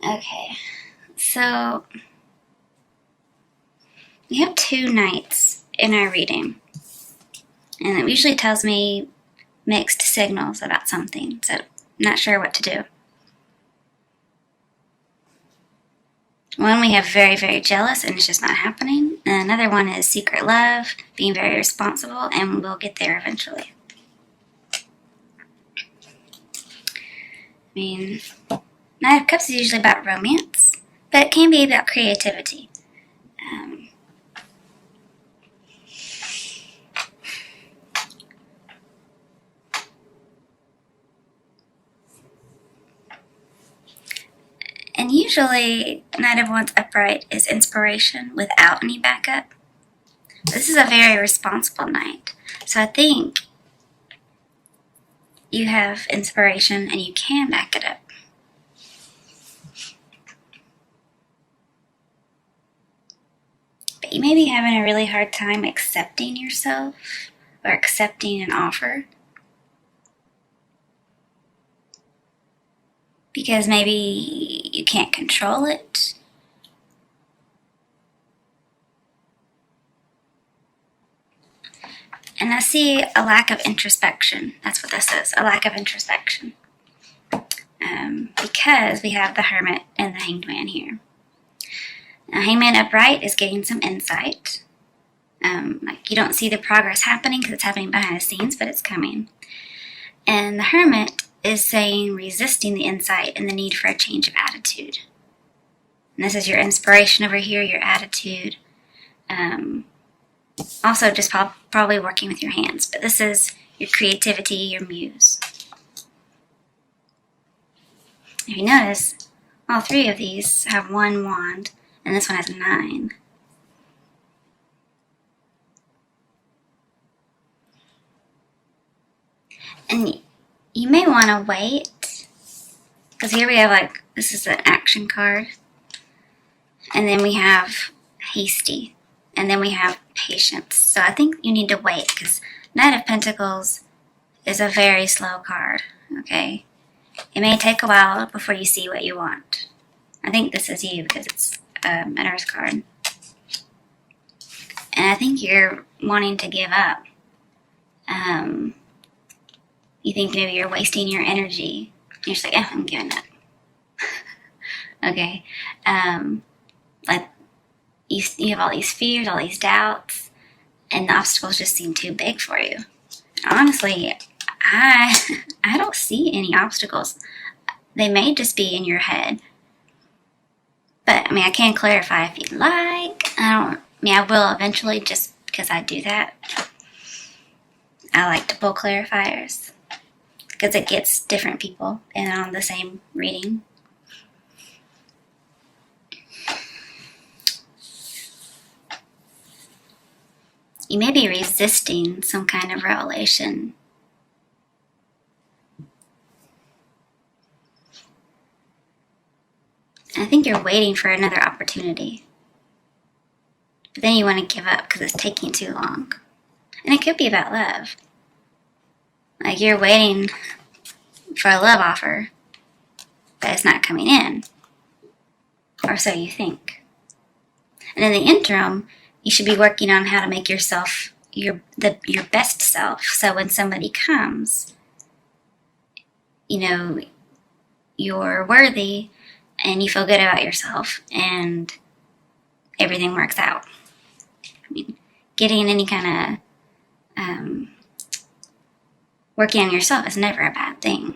Okay, so we have 2 nights in our reading, and it usually tells me mixed signals about something, so I'm not sure what to do. One, we have very, very jealous and it's just not happening. And another one is secret love, being very responsible, and we'll get there eventually. I mean, Knight of Cups is usually about romance, but it can be about creativity. And usually, Knight of Wands upright is inspiration without any backup. This is a very responsible night. So I think you have inspiration and you can back it up. But you may be having a really hard time accepting yourself or accepting an offer. Because maybe you can't control it. And I see a lack of introspection. That's what this is, a lack of introspection. Because we have the Hermit and the Hanged Man here. Now, Hanged Man upright is getting some insight. Like you don't see the progress happening because it's happening behind the scenes, but it's coming. And the Hermit is saying resisting the insight and the need for a change of attitude. And this is your inspiration over here, your attitude. Also, just probably working with your hands, but this is your creativity, your muse. If you notice, all 3 of these have 1 wand, and this one has 9. And you may want to wait, because here we have this is an action card, and then we have hasty, and then we have patience. So I think you need to wait, because Knight of Pentacles is a very slow card, okay? It may take a while before you see what you want. I think this is you, because it's an Earth card. And I think you're wanting to give up. You think maybe you're wasting your energy. You're just like, I'm giving up. Okay. You have all these fears, all these doubts, and the obstacles just seem too big for you. Honestly, I don't see any obstacles. They may just be in your head. But I can clarify if you'd like. I will eventually, just because I do that. I like to pull clarifiers because it gets different people in on the same reading. You may be resisting some kind of revelation. I think you're waiting for another opportunity. But then you want to give up because it's taking too long. And it could be about love. Like you're waiting for a love offer, but it's not coming in. Or so you think. And in the interim, you should be working on how to make yourself your best self. So when somebody comes, you're worthy and you feel good about yourself and everything works out. Getting any kind of working on yourself is never a bad thing.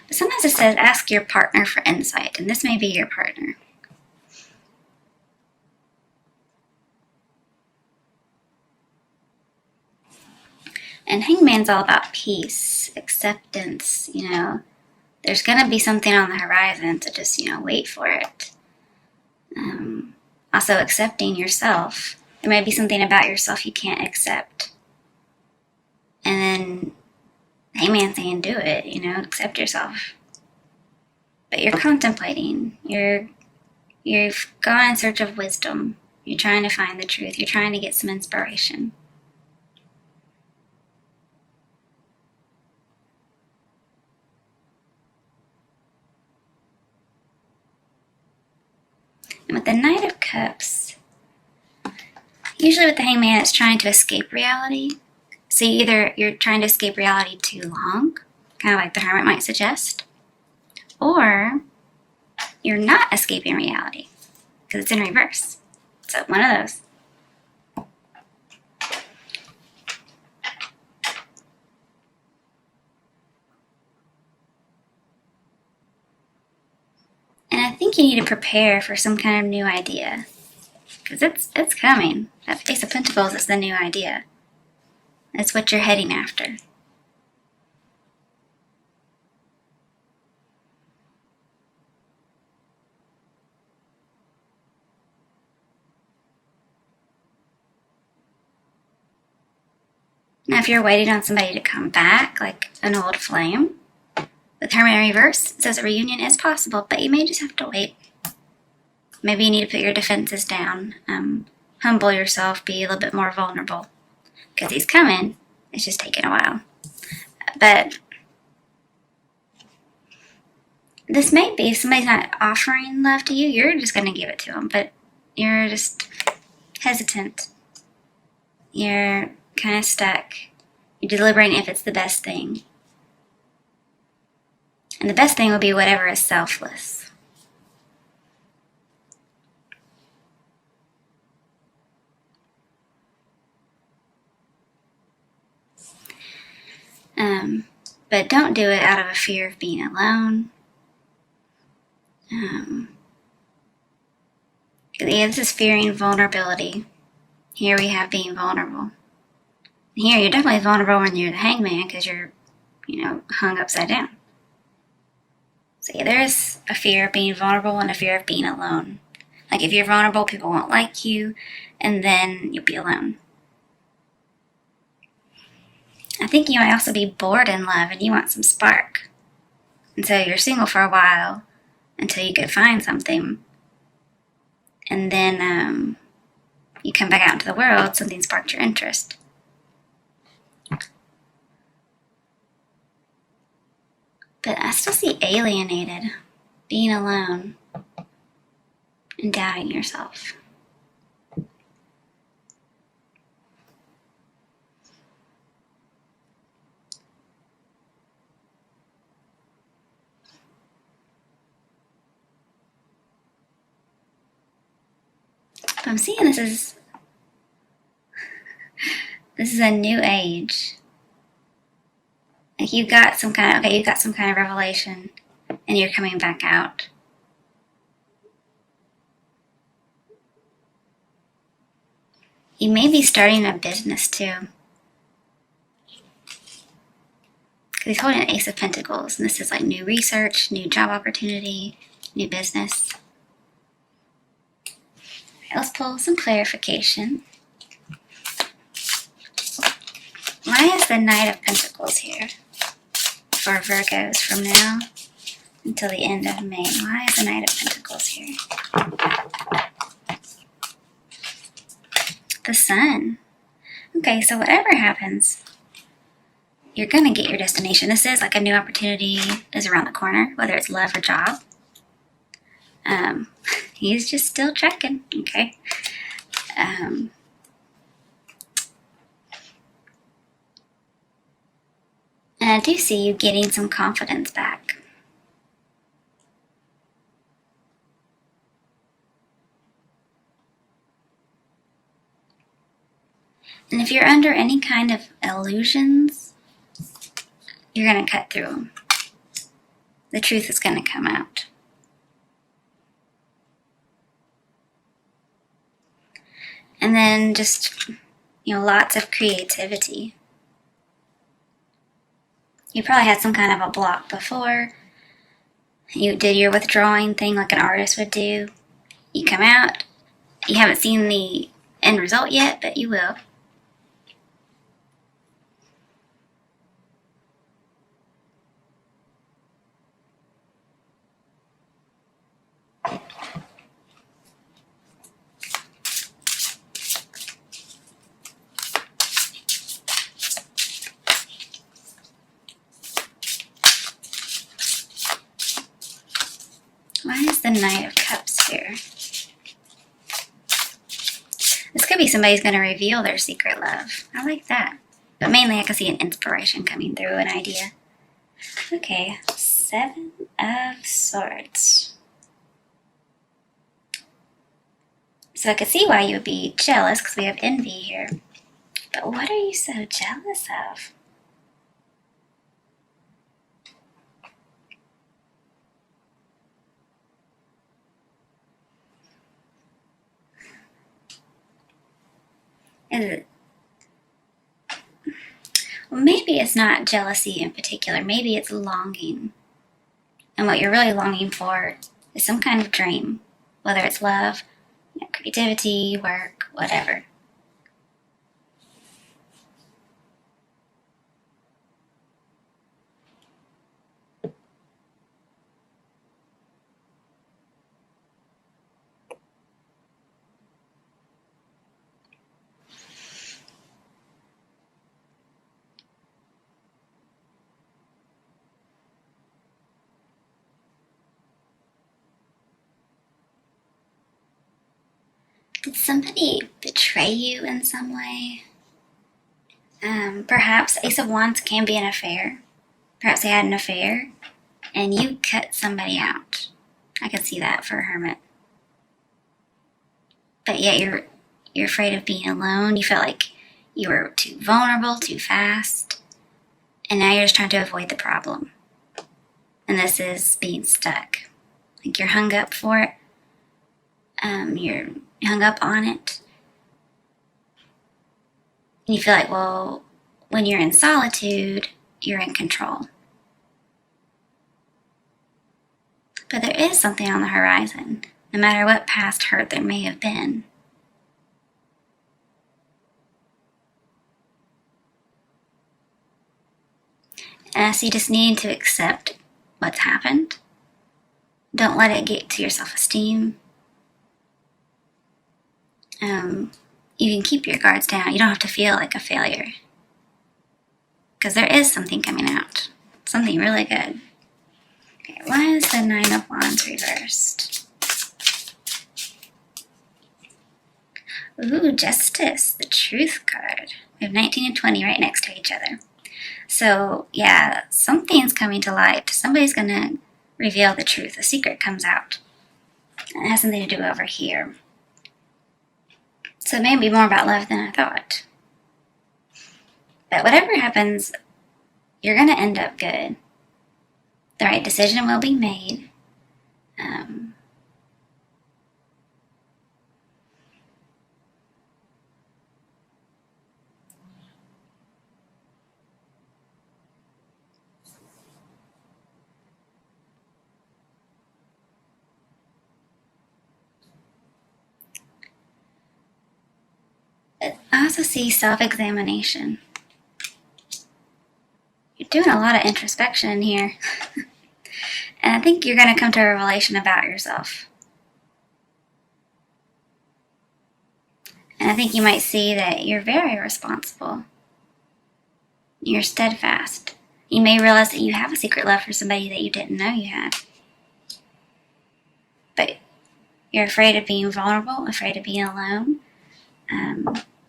But sometimes it says ask your partner for insight, and this may be your partner. And Hangman's all about peace, acceptance, There's going to be something on the horizon, so just, wait for it. Also accepting yourself. There may be something about yourself you can't accept. And then Hangman's saying do it, accept yourself. But you're contemplating. You've gone in search of wisdom. You're trying to find the truth. You're trying to get some inspiration. And with the Knight of Cups, usually with the Hangman, it's trying to escape reality. So either you're trying to escape reality too long, kind of like the Hermit might suggest, or you're not escaping reality because it's in reverse. So one of those. And I think you need to prepare for some kind of new idea, because it's coming. That Ace of Pentacles is the new idea. It's what you're heading after. Now, if you're waiting on somebody to come back, like an old flame, with Hermit in reverse, it says a reunion is possible, but you may just have to wait. Maybe you need to put your defenses down, humble yourself, be a little bit more vulnerable, because he's coming. It's just taking a while. But this may be, if somebody's not offering love to you, you're just going to give it to them, but you're just hesitant. You're kind of stuck. You're deliberating if it's the best thing. And the best thing would be whatever is selfless. But don't do it out of a fear of being alone. Yeah, this is fearing vulnerability. Here we have being vulnerable. Here you're definitely vulnerable when you're the Hangman because you're, hung upside down. So yeah, there's a fear of being vulnerable and a fear of being alone. Like if you're vulnerable, people won't like you, and then you'll be alone. I think you might also be bored in love and you want some spark. And so you're single for a while until you could find something. And then you come back out into the world, something sparked your interest. But I still see alienated, being alone, and doubting yourself. But I'm seeing this is a new age. Like you got some kind of revelation, and you're coming back out. You may be starting a business too. Because he's holding an Ace of Pentacles, and this is like new research, new job opportunity, new business. Let's pull some clarification. Why is the Knight of Pentacles here for Virgos from now until the end of May? Why is the Knight of Pentacles here? The Sun. Okay, so whatever happens, you're going to get your destination. This is like a new opportunity is around the corner, whether it's love or job. He's just still checking, okay? And I do see you getting some confidence back. And if you're under any kind of illusions, you're going to cut through them. The truth is going to come out. And then just, lots of creativity. You probably had some kind of a block before. You did your withdrawing thing like an artist would do. You come out. You haven't seen the end result yet, but you will. Why is the Knight of Cups here? This could be somebody's going to reveal their secret love. I like that. But mainly I can see an inspiration coming through, an idea. Okay, 7 of Swords. So I could see why you would be jealous because we have envy here. But what are you so jealous of? Is it? Well, maybe it's not jealousy in particular. Maybe it's longing. And what you're really longing for is some kind of dream, whether it's love, creativity, work, whatever. Did somebody betray you in some way? Perhaps Ace of Wands can be an affair. Perhaps they had an affair and you cut somebody out. I can see that for a hermit. But yet you're afraid of being alone. You felt like you were too vulnerable, too fast. And now you're just trying to avoid the problem. And this is being stuck. Like you're hung up for it. You're hung up on it. And you feel like, well, when you're in solitude, you're in control. But there is something on the horizon, no matter what past hurt there may have been. And I see just needing to accept what's happened. Don't let it get to your self-esteem. You can keep your guards down. You don't have to feel like a failure. Because there is something coming out. Something really good. Okay, why is the 9 of Wands reversed? Ooh, Justice, the Truth card. We have 19 and 20 right next to each other. So, yeah, something's coming to light. Somebody's going to reveal the truth. A secret comes out. And it has something to do over here. So it may be more about love than I thought. But whatever happens, you're going to end up good. The right decision will be made. I also see self-examination. You're doing a lot of introspection in here. And I think you're going to come to a revelation about yourself. And I think you might see that you're very responsible. You're steadfast. You may realize that you have a secret love for somebody that you didn't know you had. But you're afraid of being vulnerable, afraid of being alone.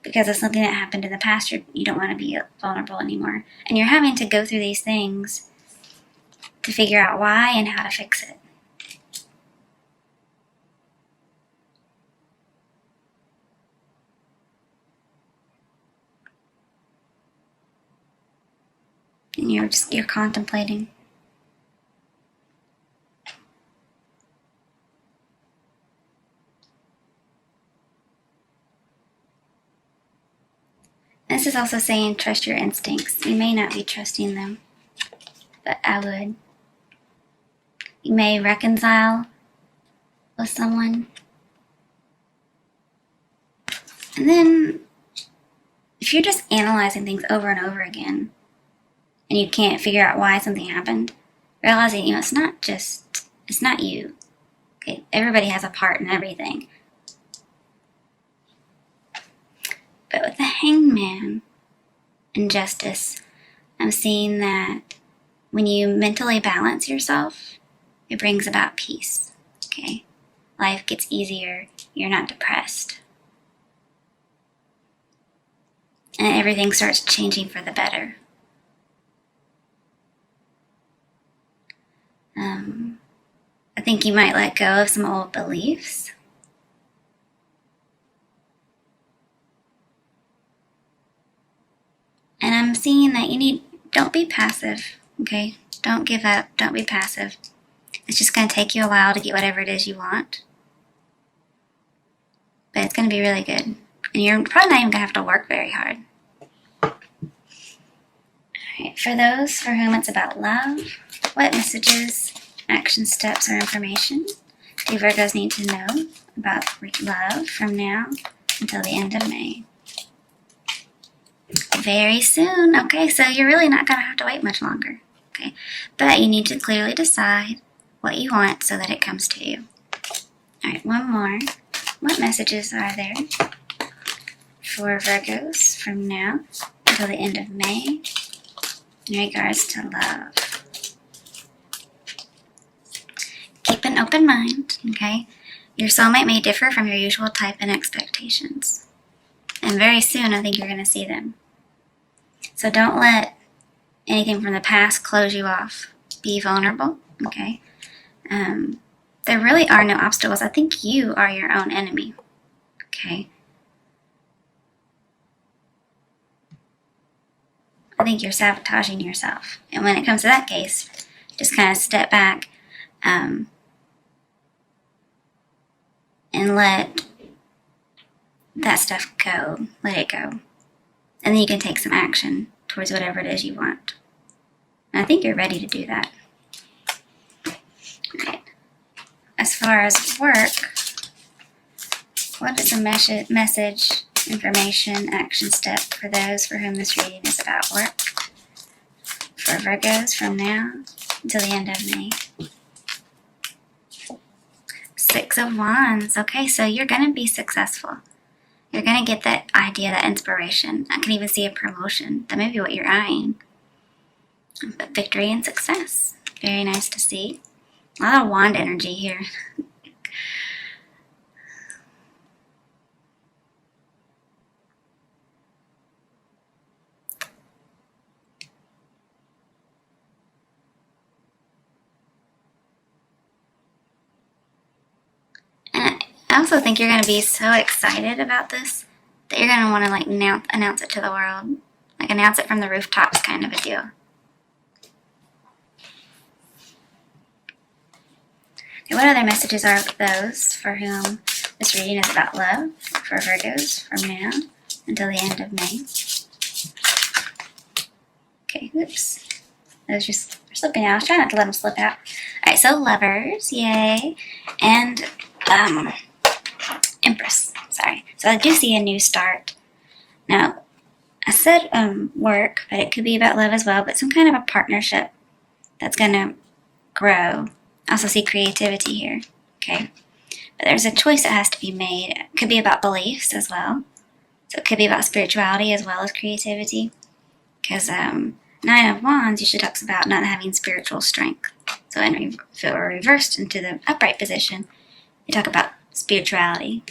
Because of something that happened in the past, you don't want to be vulnerable anymore. And you're having to go through these things to figure out why and how to fix it. And you're contemplating. This is also saying trust your instincts. You may not be trusting them, but I would. You may reconcile with someone. And then, if you're just analyzing things over and over again, and you can't figure out why something happened, realizing, it's not you. Okay, everybody has a part in everything. But with the Hangman and Justice, I'm seeing that when you mentally balance yourself, it brings about peace. Okay? Life gets easier. You're not depressed. and everything starts changing for the better. I think you might let go of some old beliefs. And I'm seeing that don't be passive, okay? Don't give up, don't be passive. It's just going to take you a while to get whatever it is you want. But it's going to be really good. And you're probably not even going to have to work very hard. Alright, for those for whom it's about love, what messages, action steps, or information do Virgos need to know about love from now until the end of May? Very soon. Okay, so you're really not going to have to wait much longer. Okay, but you need to clearly decide what you want so that it comes to you. Alright, one more. What messages are there for Virgos from now until the end of May in regards to love? Keep an open mind, okay? Your soulmate may differ from your usual type and expectations. And very soon, I think you're going to see them. So don't let anything from the past close you off. Be vulnerable, okay? There really are no obstacles. I think you are your own enemy, okay? I think you're sabotaging yourself. And when it comes to that case, just kind of step back and let that stuff go. Let it go. And then you can take some action towards whatever it is you want. And I think you're ready to do that. Alright. As far as work, what is a message, information, action step for those for whom this reading is about work? For Virgos from now until the end of May. 6 of Wands. Okay, so you're going to be successful. You're going to get that idea, that inspiration. I can even see a promotion. That may be what you're eyeing. But victory and success. Very nice to see. A lot of wand energy here. And I also think you're going to be so excited about this that you're going to want to like announce it to the world. Like announce it from the rooftops kind of a deal. Okay, what other messages are those for whom this reading is about love for Virgos from now until the end of May? Okay, oops. Those just are slipping out. I was trying not to let them slip out. Alright, so lovers, yay. And Empress, sorry. So I do see a new start. Now, I said work, but it could be about love as well, but some kind of a partnership that's going to grow. I also see creativity here, okay? But there's a choice that has to be made. It could be about beliefs as well. So it could be about spirituality as well as creativity. Because 9 of Wands usually talks about not having spiritual strength. So if it were reversed into the upright position, you talk about spirituality.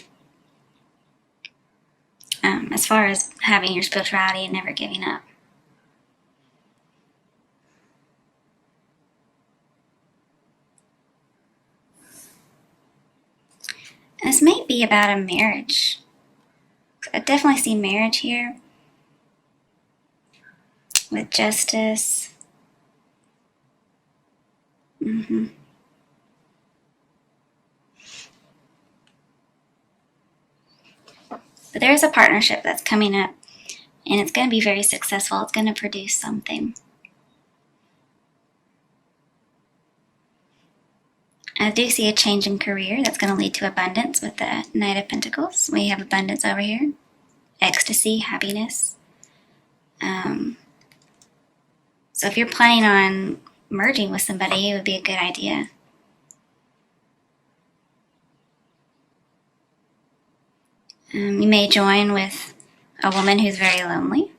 As far as having your spirituality and never giving up. And this may be about a marriage. I definitely see marriage here. With justice. But there is a partnership that's coming up, and it's going to be very successful. It's going to produce something. I do see a change in career that's going to lead to abundance with the Knight of Pentacles. We have abundance over here. Ecstasy, happiness. So if you're planning on merging with somebody, it would be a good idea. You may join with a woman who's very lonely.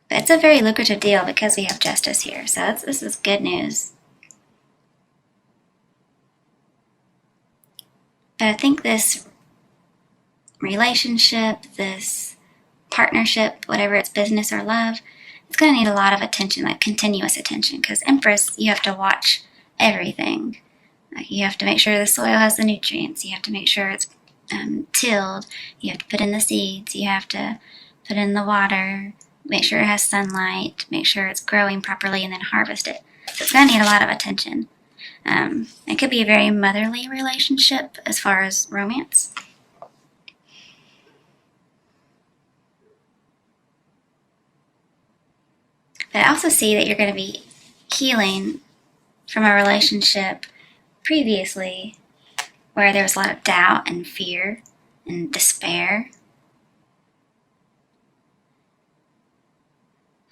But it's a very lucrative deal because we have justice here. So this is good news. But I think this relationship, this partnership, whatever it's business or love, it's going to need a lot of attention, like continuous attention, because Empress, you have to watch everything. Like you have to make sure the soil has the nutrients. You have to make sure it's tilled. You have to put in the seeds. You have to put in the water. Make sure it has sunlight. Make sure it's growing properly, and then harvest it. So it's going to need a lot of attention. It could be a very motherly relationship as far as romance. But I also see that you're going to be healing from a relationship previously where there was a lot of doubt and fear and despair.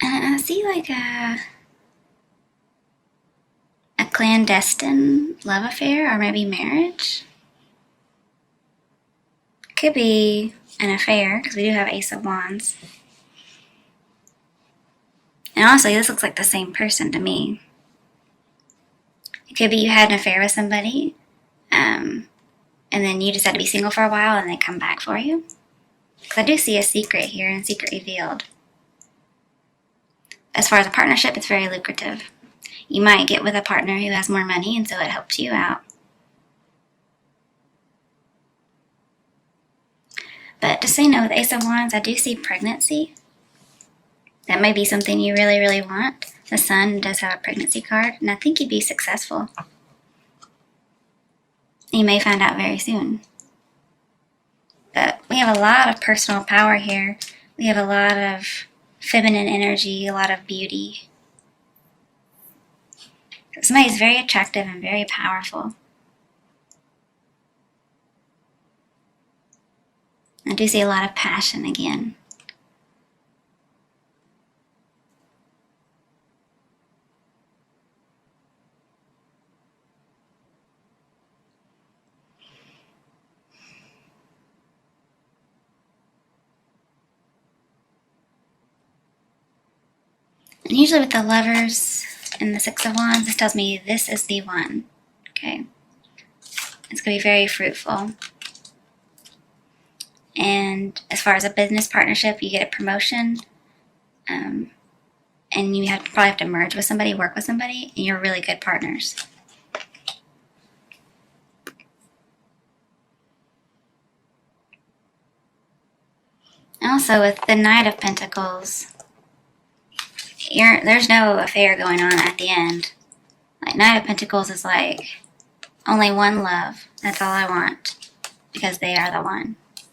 And I see like a clandestine love affair or maybe marriage. Could be an affair because we do have Ace of Wands. And honestly, this looks like the same person to me. It could be you had an affair with somebody, and then you just had to be single for a while and they come back for you. Because I do see a secret here and secret revealed. As far as a partnership, it's very lucrative. You might get with a partner who has more money, and so it helps you out. But just so you know, with Ace of Wands, I do see pregnancy. That may be something you really, really want. The Sun does have a pregnancy card, and I think you'd be successful. You may find out very soon. But we have a lot of personal power here. We have a lot of feminine energy, a lot of beauty. Somebody's very attractive and very powerful. I do see a lot of passion again. And usually with the Lovers and the Six of Wands, this tells me this is the one. Okay. It's going to be very fruitful. And as far as a business partnership, you get a promotion. And you probably have to merge with somebody, work with somebody, and you're really good partners. And also with the Knight of Pentacles, there's no affair going on at the end. Like Knight of Pentacles is like only one love. That's all I want, because they are the one.